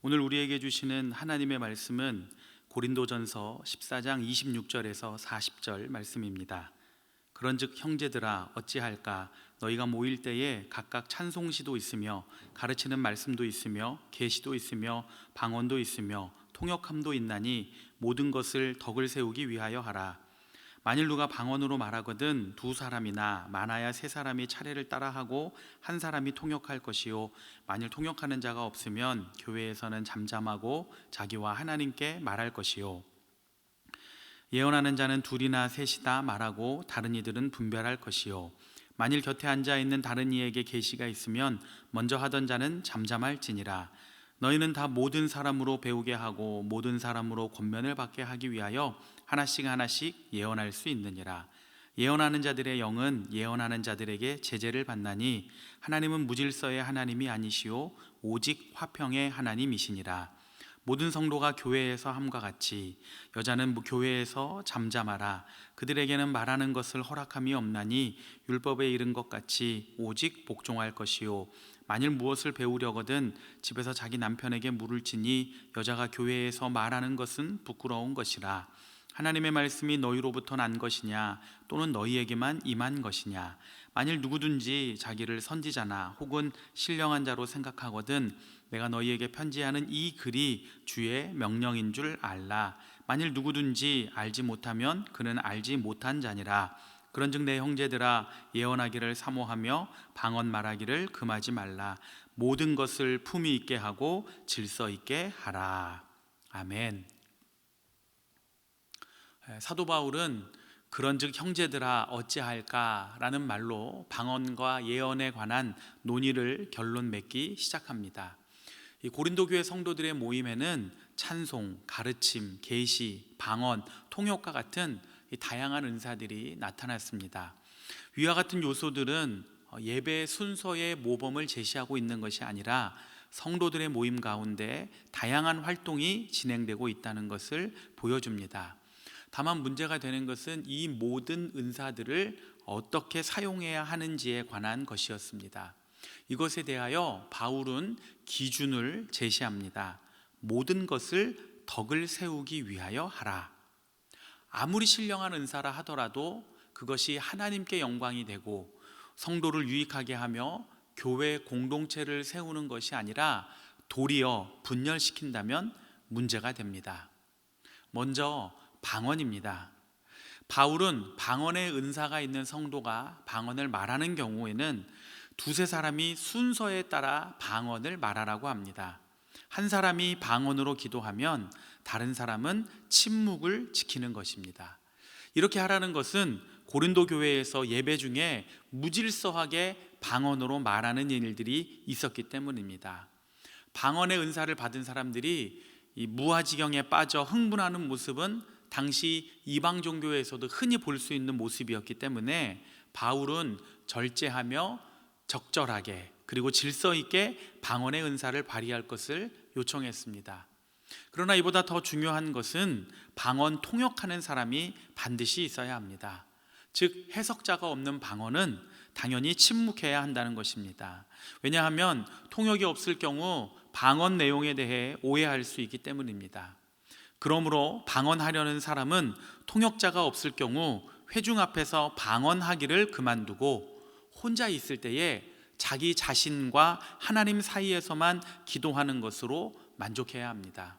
오늘 우리에게 주시는 하나님의 말씀은 고린도전서 14장 26절에서 40절 말씀입니다. 그런즉 형제들아 어찌할까? 너희가 모일 때에 각각 찬송시도 있으며 가르치는 말씀도 있으며 계시도 있으며 방언도 있으며 통역함도 있나니 모든 것을 덕을 세우기 위하여 하라. 만일 누가 방언으로 말하거든 두 사람이나 많아야 세 사람이 차례를 따라하고 한 사람이 통역할 것이요, 만일 통역하는 자가 없으면 교회에서는 잠잠하고 자기와 하나님께 말할 것이요, 예언하는 자는 둘이나 셋이다 말하고 다른 이들은 분별할 것이요, 만일 곁에 앉아 있는 다른 이에게 계시가 있으면 먼저 하던 자는 잠잠할지니라. 너희는 다 모든 사람으로 배우게 하고 모든 사람으로 권면을 받게 하기 위하여 하나씩 하나씩 예언할 수 있느니라. 예언하는 자들의 영은 예언하는 자들에게 제재를 받나니 하나님은 무질서의 하나님이 아니시오 오직 화평의 하나님이시니라. 모든 성도가 교회에서 함과 같이 여자는 교회에서 잠잠하라. 그들에게는 말하는 것을 허락함이 없나니 율법에 이른 것 같이 오직 복종할 것이요, 만일 무엇을 배우려거든 집에서 자기 남편에게 물을지니 여자가 교회에서 말하는 것은 부끄러운 것이라. 하나님의 말씀이 너희로부터 난 것이냐 또는 너희에게만 임한 것이냐? 만일 누구든지 자기를 선지자나 혹은 신령한 자로 생각하거든 내가 너희에게 편지하는 이 글이 주의 명령인 줄 알라. 만일 누구든지 알지 못하면 그는 알지 못한 자니라. 그런즉 내 형제들아 예언하기를 사모하며 방언 말하기를 금하지 말라. 모든 것을 품위 있게 하고 질서 있게 하라. 아멘. 사도 바울은 그런즉 형제들아 어찌할까 라는 말로 방언과 예언에 관한 논의를 결론 맺기 시작합니다. 이 고린도 교회 성도들의 모임에는 찬송, 가르침, 계시, 방언, 통역과 같은 다양한 은사들이 나타났습니다. 위와 같은 요소들은 예배 순서의 모범을 제시하고 있는 것이 아니라 성도들의 모임 가운데 다양한 활동이 진행되고 있다는 것을 보여줍니다. 다만 문제가 되는 것은 이 모든 은사들을 어떻게 사용해야 하는지에 관한 것이었습니다. 이것에 대하여 바울은 기준을 제시합니다. 모든 것을 덕을 세우기 위하여 하라. 아무리 신령한 은사라 하더라도 그것이 하나님께 영광이 되고 성도를 유익하게 하며 교회 공동체를 세우는 것이 아니라 도리어 분열시킨다면 문제가 됩니다. 먼저 방언입니다. 바울은 방언의 은사가 있는 성도가 방언을 말하는 경우에는 두세 사람이 순서에 따라 방언을 말하라고 합니다. 한 사람이 방언으로 기도하면 다른 사람은 침묵을 지키는 것입니다. 이렇게 하라는 것은 고린도 교회에서 예배 중에 무질서하게 방언으로 말하는 일들이 있었기 때문입니다. 방언의 은사를 받은 사람들이 이 무아지경에 빠져 흥분하는 모습은 당시 이방 종교에서도 흔히 볼 수 있는 모습이었기 때문에 바울은 절제하며 적절하게 그리고 질서 있게 방언의 은사를 발휘할 것을 요청했습니다. 그러나 이보다 더 중요한 것은 방언 통역하는 사람이 반드시 있어야 합니다. 즉 해석자가 없는 방언은 당연히 침묵해야 한다는 것입니다. 왜냐하면 통역이 없을 경우 방언 내용에 대해 오해할 수 있기 때문입니다. 그러므로 방언하려는 사람은 통역자가 없을 경우 회중 앞에서 방언하기를 그만두고 혼자 있을 때에 자기 자신과 하나님 사이에서만 기도하는 것으로 만족해야 합니다.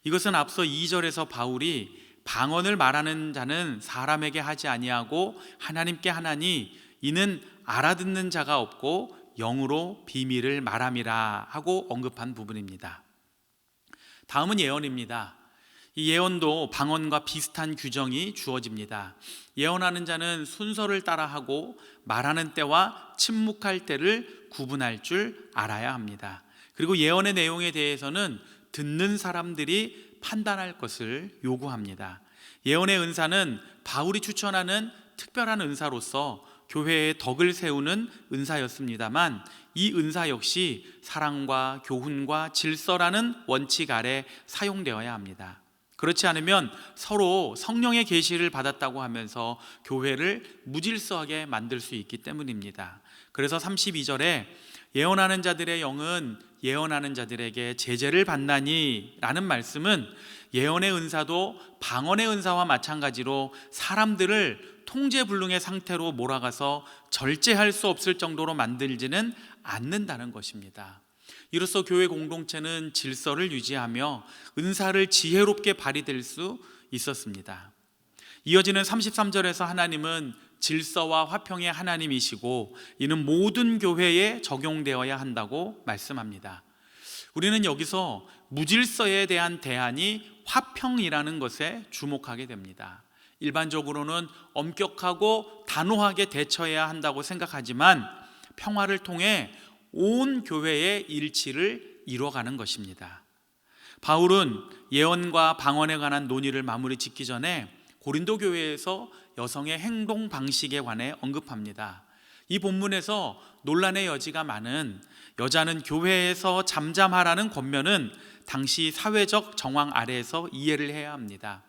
이것은 앞서 2절에서 바울이 방언을 말하는 자는 사람에게 하지 아니하고 하나님께 하나니 이는 알아듣는 자가 없고 영으로 비밀을 말함이라 하고 언급한 부분입니다. 다음은 예언입니다. 이 예언도 방언과 비슷한 규정이 주어집니다. 예언하는 자는 순서를 따라하고 말하는 때와 침묵할 때를 구분할 줄 알아야 합니다. 그리고 예언의 내용에 대해서는 듣는 사람들이 판단할 것을 요구합니다. 예언의 은사는 바울이 추천하는 특별한 은사로서 교회의 덕을 세우는 은사였습니다만 이 은사 역시 사랑과 교훈과 질서라는 원칙 아래 사용되어야 합니다. 그렇지 않으면 서로 성령의 계시를 받았다고 하면서 교회를 무질서하게 만들 수 있기 때문입니다. 그래서 32절에 예언하는 자들의 영은 예언하는 자들에게 제재를 받나니 라는 말씀은 예언의 은사도 방언의 은사와 마찬가지로 사람들을 통제불능의 상태로 몰아가서 절제할 수 없을 정도로 만들지는 않는다는 것입니다. 이로써 교회 공동체는 질서를 유지하며 은사를 지혜롭게 발휘될 수 있었습니다. 이어지는 33절에서 하나님은 질서와 화평의 하나님이시고 이는 모든 교회에 적용되어야 한다고 말씀합니다. 우리는 여기서 무질서에 대한 대안이 화평이라는 것에 주목하게 됩니다. 일반적으로는 엄격하고 단호하게 대처해야 한다고 생각하지만 평화를 통해 온 교회의 일치를 이뤄가는 것입니다. 바울은 예언과 방언에 관한 논의를 마무리 짓기 전에 고린도 교회에서 여성의 행동 방식에 관해 언급합니다. 이 본문에서 논란의 여지가 많은 여자는 교회에서 잠잠하라는 권면은 당시 사회적 정황 아래에서 이해를 해야 합니다.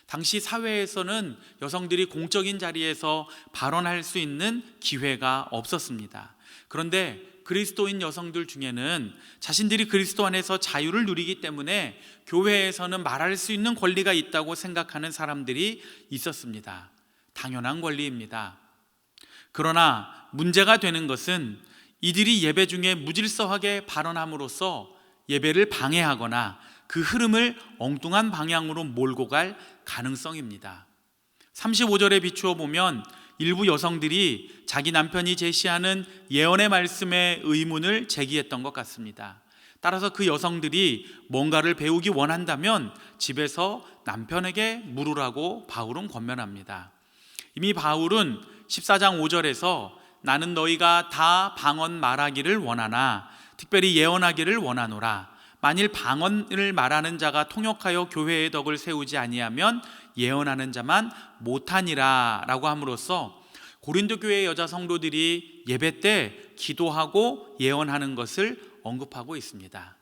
당시 사회에서는 여성들이 공적인 자리에서 발언할 수 있는 기회가 없었습니다. 그런데 그리스도인 여성들 중에는 자신들이 그리스도 안에서 자유를 누리기 때문에 교회에서는 말할 수 있는 권리가 있다고 생각하는 사람들이 있었습니다. 당연한 권리입니다. 그러나 문제가 되는 것은 이들이 예배 중에 무질서하게 발언함으로써 예배를 방해하거나 그 흐름을 엉뚱한 방향으로 몰고 갈 가능성입니다. 35절에 비추어 보면 일부 여성들이 자기 남편이 제시하는 예언의 말씀에 의문을 제기했던 것 같습니다. 따라서 그 여성들이 뭔가를 배우기 원한다면 집에서 남편에게 물으라고 바울은 권면합니다. 이미 바울은 14장 5절에서 나는 너희가 다 방언 말하기를 원하나 특별히 예언하기를 원하노라. 만일 방언을 말하는 자가 통역하여 교회의 덕을 세우지 아니하면 예언하는 자만 못하니라 라고 함으로써 고린도 교회의 여자 성도들이 예배 때 기도하고 예언하는 것을 언급하고 있습니다.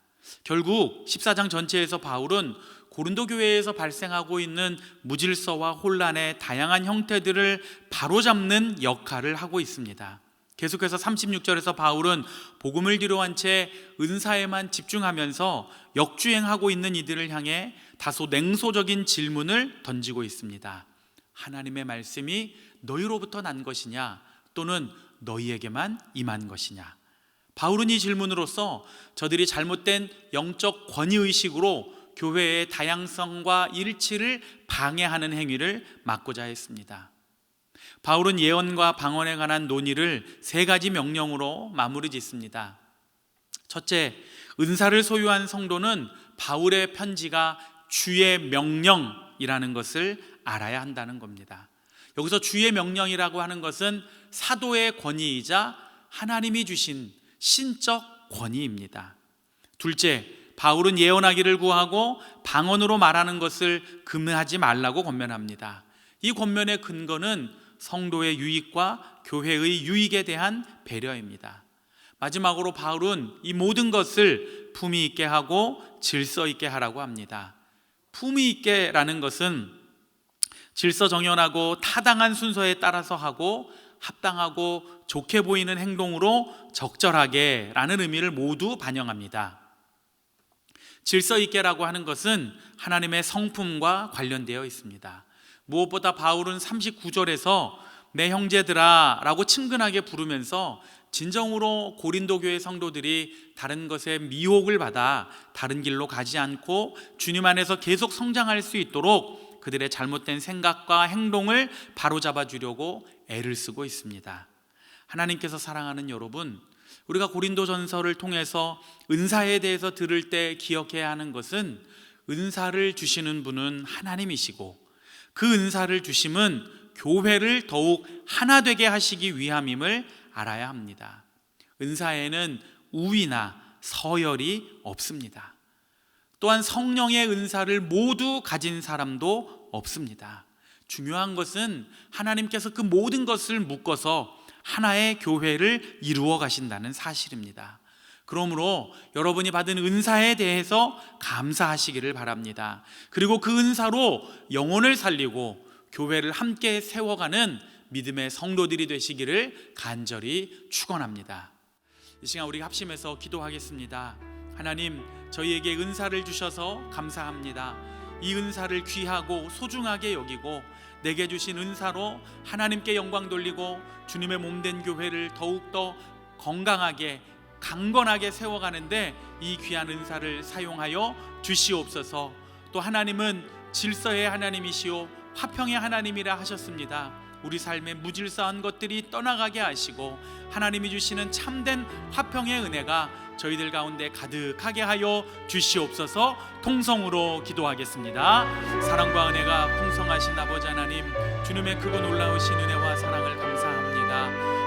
결국 14장 전체에서 바울은 고린도 교회에서 발생하고 있는 무질서와 혼란의 다양한 형태들을 바로잡는 역할을 하고 있습니다. 계속해서 36절에서 바울은 복음을 뒤로한 채 은사에만 집중하면서 역주행하고 있는 이들을 향해 다소 냉소적인 질문을 던지고 있습니다. 하나님의 말씀이 너희로부터 난 것이냐 또는 너희에게만 임한 것이냐. 바울은 이 질문으로써 저들이 잘못된 영적 권위의식으로 교회의 다양성과 일치를 방해하는 행위를 막고자 했습니다. 바울은 예언과 방언에 관한 논의를 세 가지 명령으로 마무리 짓습니다. 첫째, 은사를 소유한 성도는 바울의 편지가 주의 명령이라는 것을 알아야 한다는 겁니다. 여기서 주의 명령이라고 하는 것은 사도의 권위이자 하나님이 주신 신적 권위입니다. 둘째, 바울은 예언하기를 구하고 방언으로 말하는 것을 금하지 말라고 권면합니다. 이 권면의 근거는 성도의 유익과 교회의 유익에 대한 배려입니다. 마지막으로 바울은 이 모든 것을 품위 있게 하고 질서 있게 하라고 합니다. 품위 있게라는 것은 질서 정연하고 타당한 순서에 따라서 하고 합당하고 좋게 보이는 행동으로 적절하게 라는 의미를 모두 반영합니다. 질서 있게라고 하는 것은 하나님의 성품과 관련되어 있습니다. 무엇보다 바울은 39절에서 내 형제들아 라고 친근하게 부르면서 진정으로 고린도 교회 성도들이 다른 것에 미혹을 받아 다른 길로 가지 않고 주님 안에서 계속 성장할 수 있도록 그들의 잘못된 생각과 행동을 바로잡아 주려고 애를 쓰고 있습니다. 하나님께서 사랑하는 여러분, 우리가 고린도전서를 통해서 은사에 대해서 들을 때 기억해야 하는 것은 은사를 주시는 분은 하나님이시고 그 은사를 주심은 교회를 더욱 하나 되게 하시기 위함임을 알아야 합니다. 은사에는 우위나 서열이 없습니다. 또한 성령의 은사를 모두 가진 사람도 없습니다. 중요한 것은 하나님께서 그 모든 것을 묶어서 하나의 교회를 이루어 가신다는 사실입니다. 그러므로 여러분이 받은 은사에 대해서 감사하시기를 바랍니다. 그리고 그 은사로 영혼을 살리고 교회를 함께 세워가는 믿음의 성도들이 되시기를 간절히 축원합니다. 이 시간 우리 합심해서 기도하겠습니다. 하나님, 저희에게 은사를 주셔서 감사합니다. 이 은사를 귀하고 소중하게 여기고 내게 주신 은사로 하나님께 영광 돌리고 주님의 몸된 교회를 더욱더 건강하게 강건하게 세워가는데 이 귀한 은사를 사용하여 주시옵소서. 또 하나님은 질서의 하나님이시오 화평의 하나님이라 하셨습니다. 우리 삶의 무질서한 것들이 떠나가게 하시고 하나님이 주시는 참된 화평의 은혜가 저희들 가운데 가득하게 하여 주시옵소서. 통성으로 기도하겠습니다. 사랑과 은혜가 풍성하신 아버지 하나님, 주님의 크고 놀라우신 은혜와 사랑을 감사합니다.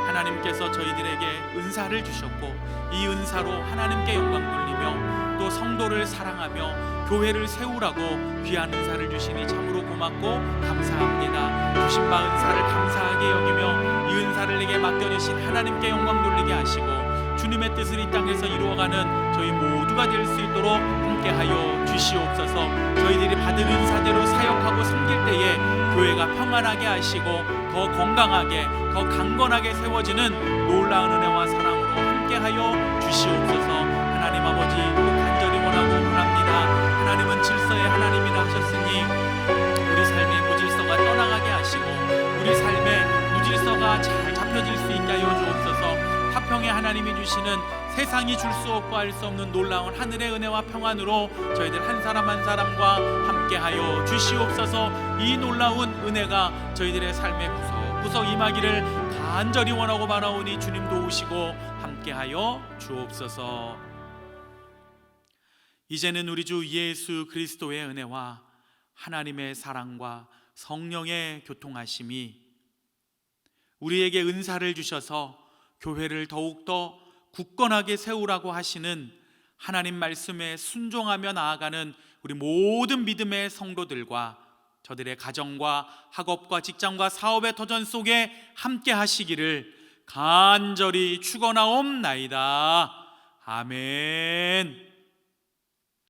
하나님께서 저희들에게 은사를 주셨고 이 은사로 하나님께 영광 돌리며 또 성도를 사랑하며 교회를 세우라고 귀한 은사를 주시니 참으로 고맙고 감사합니다. 주신 바 은사를 감사하게 여기며 이 은사를 내게 맡겨주신 하나님께 영광 돌리게 하시고 주님의 뜻을 이 땅에서 이루어가는 저희 모두가 될 수 있도록 함께하여 주시옵소서. 저희들이 받은 은사대로 사역하고 섬길 때에 교회가 평안하게 하시고 더 건강하게 더 강건하게 세워지는 놀라운 은혜와 사랑으로 함께하여 주시옵소서. 하나님 아버지, 또 간절히 원하고 원합니다. 하나님은 질서의 하나님이라 하셨으니 우리 삶의 무질서가 떠나가게 하시고 우리 삶의 무질서가 잘 잡혀질 수 있게 하여 주옵소서. 화평의 하나님이 주시는 세상이 줄 수 없고 알 수 없는 놀라운 하늘의 은혜와 평안으로 저희들 한 사람 한 사람과 함께하여 주시옵소서. 이 놀라운 은혜가 저희들의 삶에 구석구석 임하기를 간절히 원하고 바라오니 주님 도우시고 함께하여 주옵소서. 이제는 우리 주 예수 그리스도의 은혜와 하나님의 사랑과 성령의 교통하심이 우리에게 은사를 주셔서 교회를 더욱더 굳건하게 세우라고 하시는 하나님 말씀에 순종하며 나아가는 우리 모든 믿음의 성도들과 저들의 가정과 학업과 직장과 사업의 터전 속에 함께 하시기를 간절히 축원하옵나이다. 아멘.